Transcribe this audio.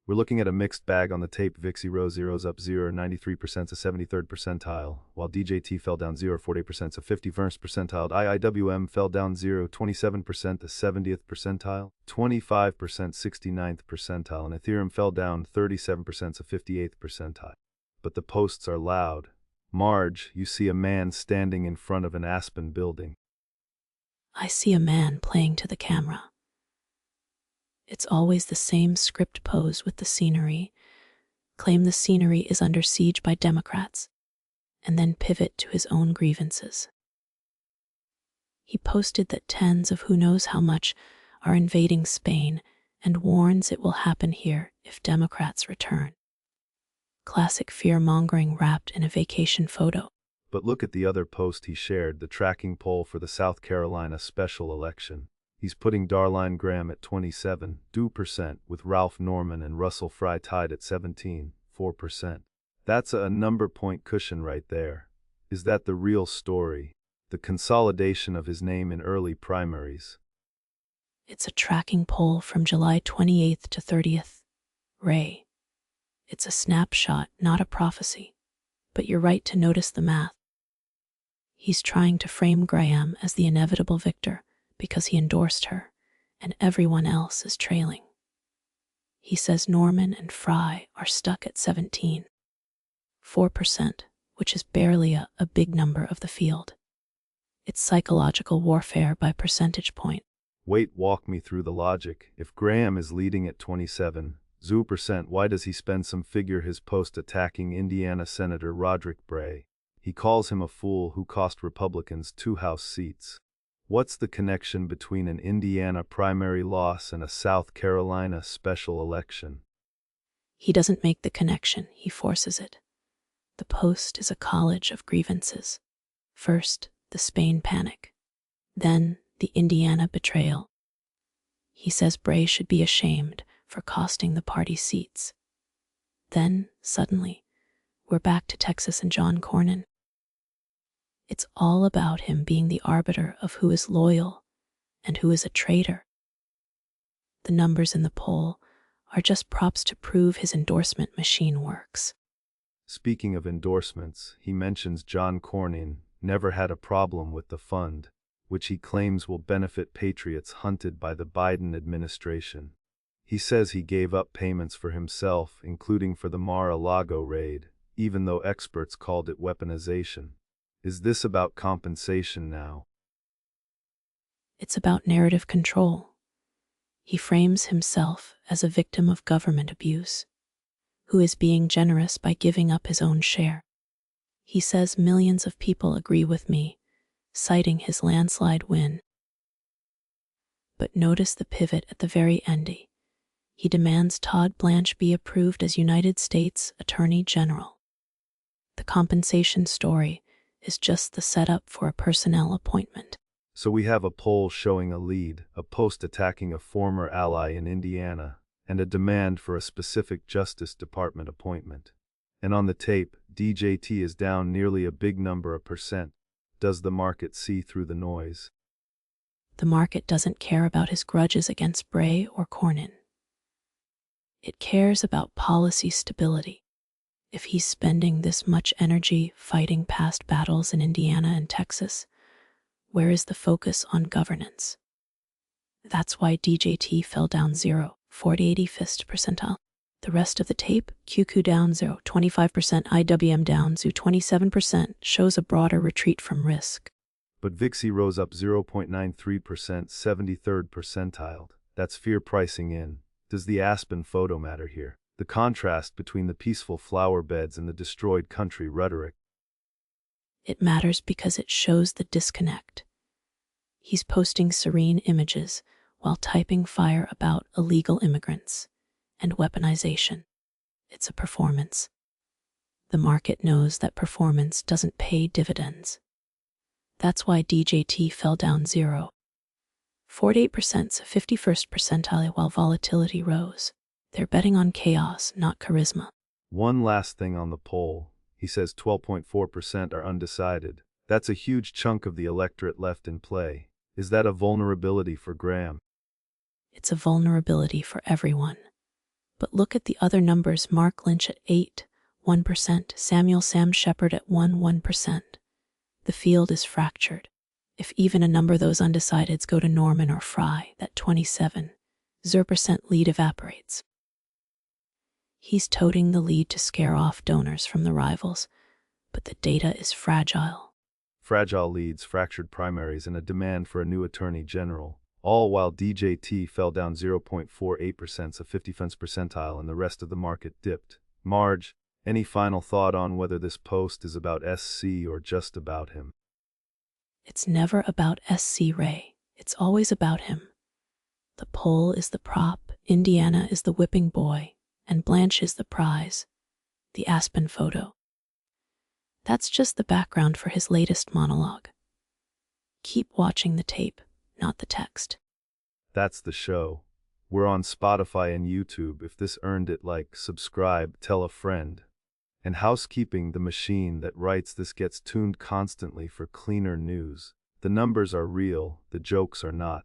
We're looking at a mixed bag on the tape. VIXI rose zeros up 0.93% to 73rd percentile, while DJT fell down 0.48% to 51st percentile. IIWM fell down 0.27% to 70th percentile, 25% 69th percentile, and Ethereum fell down 37% to 58th percentile. But the posts are loud. Marge, you see a man standing in front of an Aspen building. I see a man playing to the camera. It's always the same script pose with the scenery. Claim the scenery is under siege by Democrats, and then pivot to his own grievances. He posted that tens of who knows how much are invading Spain and warns it will happen here if Democrats return. Classic fear-mongering wrapped in a vacation photo. But look at the other post he shared, the tracking poll for the South Carolina special election. He's putting Darline Graham at 27.2%, with Ralph Norman and Russell Fry tied at 17.4%. That's a number point cushion right there. Is that the real story? The consolidation of his name in early primaries. It's a tracking poll from July 28th to 30th. Ray. It's a snapshot, not a prophecy. But you're right to notice the math. He's trying to frame Graham as the inevitable victor because he endorsed her, and everyone else is trailing. He says Norman and Fry are stuck at 17.4%, which is barely a big number of the field. It's psychological warfare by percentage point. Wait, walk me through the logic. If Graham is leading at 27%, why does he spend some figure his post attacking Indiana Senator Roderick Bray? He calls him a fool who cost Republicans 2 House seats. What's the connection between an Indiana primary loss and a South Carolina special election? He doesn't make the connection, he forces it. The post is a college of grievances. First, the Spain panic. Then, the Indiana betrayal. He says Bray should be ashamed for costing the party seats. Then, suddenly, we're back to Texas and John Cornyn. It's all about him being the arbiter of who is loyal and who is a traitor. The numbers in the poll are just props to prove his endorsement machine works. Speaking of endorsements, he mentions John Cornyn never had a problem with the fund, which he claims will benefit patriots hunted by the Biden administration. He says he gave up payments for himself, including for the Mar-a-Lago raid, even though experts called it weaponization. Is this about compensation now? It's about narrative control. He frames himself as a victim of government abuse, who is being generous by giving up his own share. He says millions of people agree with me, citing his landslide win. But notice the pivot at the very end. He demands Todd Blanche be approved as United States Attorney General. The compensation story is just the setup for a personnel appointment. So we have a poll showing a lead, a post attacking a former ally in Indiana, and a demand for a specific Justice Department appointment. And on the tape, DJT is down nearly a big number of percent. Does the market see through the noise? The market doesn't care about his grudges against Bray or Cornyn. It cares about policy stability. If he's spending this much energy fighting past battles in Indiana and Texas, where is the focus on governance? That's why DJT fell down 0.85th percentile. The rest of the tape, QQ down 0.25%, IWM down 0.27%, shows a broader retreat from risk. But VIXI rose up 0.93%, 73rd percentile. That's fear pricing in. Does the Aspen photo matter here? The contrast between the peaceful flower beds and the destroyed country rhetoric. It matters because it shows the disconnect. He's posting serene images while typing fire about illegal immigrants and weaponization. It's a performance. The market knows that performance doesn't pay dividends. That's why DJT fell down 0.48% to 51st percentile while volatility rose. They're betting on chaos, not charisma. One last thing on the poll. He says 12.4% are undecided. That's a huge chunk of the electorate left in play. Is that a vulnerability for Graham? It's a vulnerability for everyone. But look at the other numbers. Mark Lynch at 1%, Samuel Sam Shepard at 1%. The field is fractured. If even a number those undecideds go to Norman or Fry, that 27% lead evaporates. He's toting the lead to scare off donors from the rivals, but the data is fragile. Fragile leads, fractured primaries, and a demand for a new attorney general, all while DJT fell down 0.48%, a 50th percentile, and the rest of the market dipped. Marge, any final thought on whether this post is about SC or just about him? It's never about SC Ray. It's always about him. The poll is the prop, Indiana is the whipping boy, and Blanche is the prize, the Aspen photo. That's just the background for his latest monologue. Keep watching the tape, not the text. That's the show. We're on Spotify and YouTube. If this earned it, like, subscribe, tell a friend. And housekeeping, the machine that writes this gets tuned constantly for cleaner news. The numbers are real, the jokes are not.